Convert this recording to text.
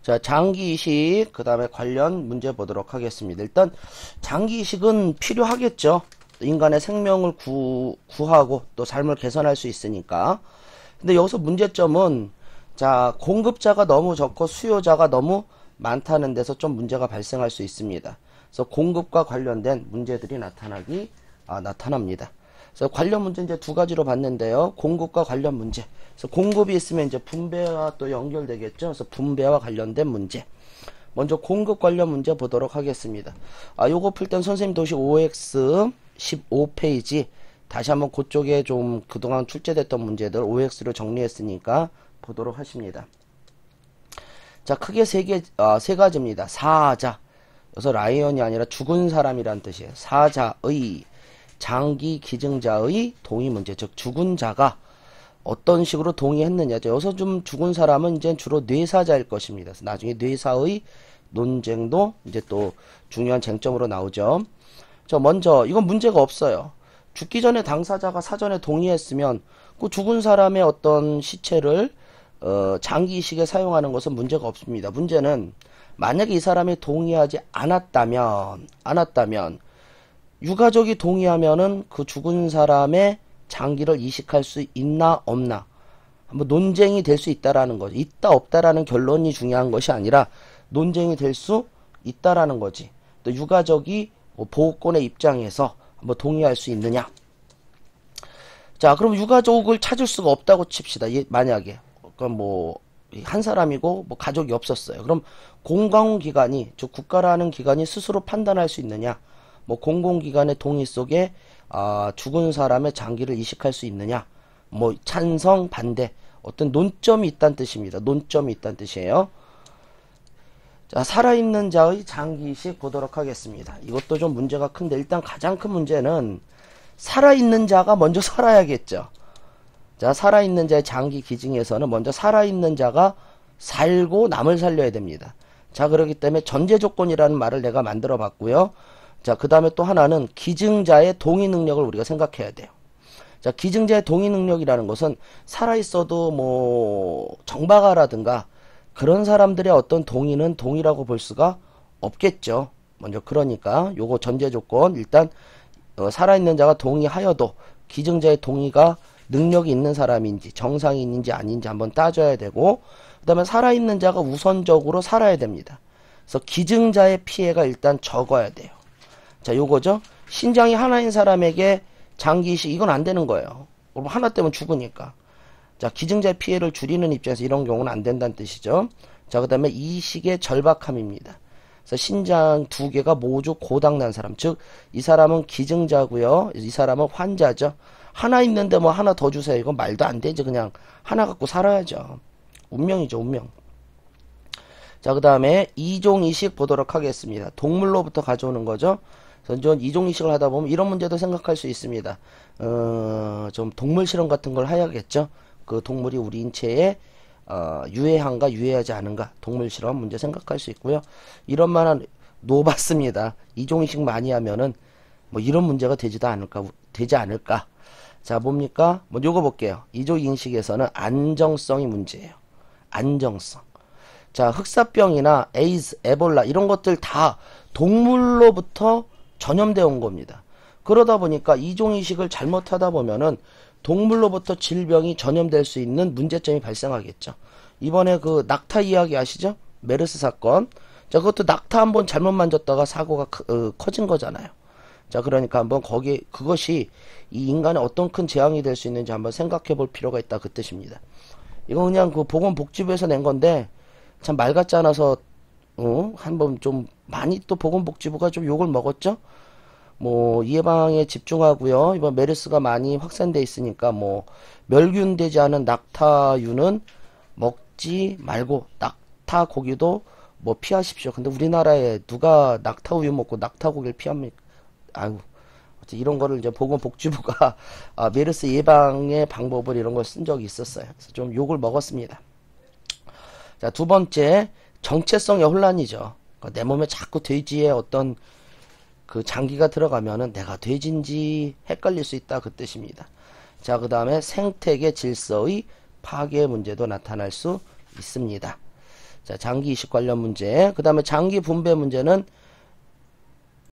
자, 장기이식, 그 다음에 관련 문제 보도록 하겠습니다. 일단, 장기이식은 필요하겠죠. 인간의 생명을 구하고 또 삶을 개선할 수 있으니까. 근데 여기서 문제점은, 자, 공급자가 너무 적고 수요자가 너무 많다는 데서 좀 문제가 발생할 수 있습니다. 그래서 공급과 관련된 문제들이 나타납니다. 그래서 관련 문제 이제 두 가지로 봤는데요. 공급과 관련 문제. 그래서 공급이 있으면 이제 분배와 또 연결되겠죠. 그래서 분배와 관련된 문제. 먼저 공급 관련 문제 보도록 하겠습니다. 요거 풀 땐 선생님 도시 OX 15페이지 다시 한번 그쪽에 좀 그동안 출제됐던 문제들 OX로 정리했으니까 보도록 하십니다. 자, 크게 세 가지입니다. 사자. 여기서 라이언이 아니라 죽은 사람이란 뜻이에요. 사자의 장기 기증자의 동의 문제, 즉 죽은 자가 어떤 식으로 동의했느냐죠. 여기서 좀 죽은 사람은 이제 주로 뇌사자일 것입니다. 그래서 나중에 뇌사의 논쟁도 이제 또 중요한 쟁점으로 나오죠. 자, 먼저 이건 문제가 없어요. 죽기 전에 당사자가 사전에 동의했으면 그 죽은 사람의 어떤 시체를 장기 이식에 사용하는 것은 문제가 없습니다. 문제는 만약에 이 사람이 동의하지 않았다면 유가족이 동의하면은 그 죽은 사람의 장기를 이식할 수 있나 없나 한번 논쟁이 될 수 있다라는 거지. 있다 없다라는 결론이 중요한 것이 아니라 논쟁이 될 수 있다라는 거지. 또 유가족이 보호권의 입장에서 한번 동의할 수 있느냐. 자, 그럼 유가족을 찾을 수가 없다고 칩시다. 만약에 그럼 뭐 한 사람이고 뭐 가족이 없었어요. 그럼 공공기관이, 즉 국가라는 기관이 스스로 판단할 수 있느냐. 뭐 공공기관의 동의 속에 죽은 사람의 장기를 이식할 수 있느냐. 뭐 찬성, 반대. 어떤 논점이 있다는 뜻입니다. 논점이 있다는 뜻이에요. 자, 살아있는 자의 장기 이식 보도록 하겠습니다. 이것도 좀 문제가 큰데 일단 가장 큰 문제는 살아있는 자가 먼저 살아야겠죠. 자, 살아있는 자의 장기 기증에서는 먼저 살아있는 자가 살고 남을 살려야 됩니다. 자, 그렇기 때문에 전제 조건이라는 말을 내가 만들어 봤고요. 자, 그 다음에 또 하나는 기증자의 동의 능력을 우리가 생각해야 돼요. 자, 기증자의 동의 능력이라는 것은 살아있어도 뭐 정박아라든가 그런 사람들의 어떤 동의는 동의라고 볼 수가 없겠죠. 먼저 그러니까 요거 전제 조건 일단 살아있는 자가 동의하여도 기증자의 동의가 능력이 있는 사람인지 정상인인지 아닌지 한번 따져야 되고 그 다음에 살아있는 자가 우선적으로 살아야 됩니다. 그래서 기증자의 피해가 일단 적어야 돼요. 자, 요거죠. 신장이 하나인 사람에게 장기 이식 이건 안 되는 거예요. 그럼 하나 때문에 죽으니까. 자, 기증자의 피해를 줄이는 입장에서 이런 경우는 안 된다는 뜻이죠. 자, 그 다음에 이식의 절박함입니다. 그래서 신장 두 개가 모두 고장난 사람, 즉 이 사람은 기증자고요. 이 사람은 환자죠. 하나 있는데 뭐 하나 더 주세요. 이건 말도 안 되지. 그냥 하나 갖고 살아야죠. 운명이죠, 운명. 자, 그 다음에 이종이식 보도록 하겠습니다. 동물로부터 가져오는 거죠. 그래서 이종이식을 하다 보면 이런 문제도 생각할 수 있습니다. 좀 동물 실험 같은 걸 해야겠죠. 그 동물이 우리 인체에 유해한가 유해하지 않은가 동물 실험 문제 생각할 수 있고요. 이런 만한 놓봤습니다. 이종이식 많이 하면은 뭐 이런 문제가 되지 않을까. 자, 뭡니까? 뭐 요거 볼게요. 이종이식에서는 안정성이 문제예요. 안정성. 자, 흑사병이나 에이즈, 에볼라 이런 것들 다 동물로부터 전염되어 온 겁니다. 그러다 보니까 이종이식을 잘못하다 보면은 동물로부터 질병이 전염될 수 있는 문제점이 발생하겠죠. 이번에 그 낙타 이야기 아시죠? 메르스 사건. 자, 그것도 낙타 한번 잘못 만졌다가 사고가 커진 거잖아요. 자, 그러니까 한번 그것이 이 인간에 어떤 큰 재앙이 될 수 있는지 한번 생각해 볼 필요가 있다. 그 뜻입니다. 이거 그냥 그 보건복지부에서 낸 건데 참 말 같지 않아서 한번 좀 많이 또 보건복지부가 좀 욕을 먹었죠. 뭐 예방에 집중하고요. 이번 메르스가 많이 확산돼 있으니까 뭐 멸균되지 않은 낙타유는 먹지 말고 낙타 고기도 뭐 피하십시오. 근데 우리나라에 누가 낙타우유 먹고 낙타고기를 피합니까? 아유, 이런 거를 이제 보건복지부가 메르스 예방의 방법을 이런 걸 쓴 적이 있었어요. 그래서 좀 욕을 먹었습니다. 자, 두 번째 정체성의 혼란이죠. 내 몸에 자꾸 돼지의 어떤 그 장기가 들어가면은 내가 돼지인지 헷갈릴 수 있다. 그 뜻입니다. 자, 그 다음에 생태계 질서의 파괴 문제도 나타날 수 있습니다. 자, 장기 이식 관련 문제. 그 다음에 장기 분배 문제는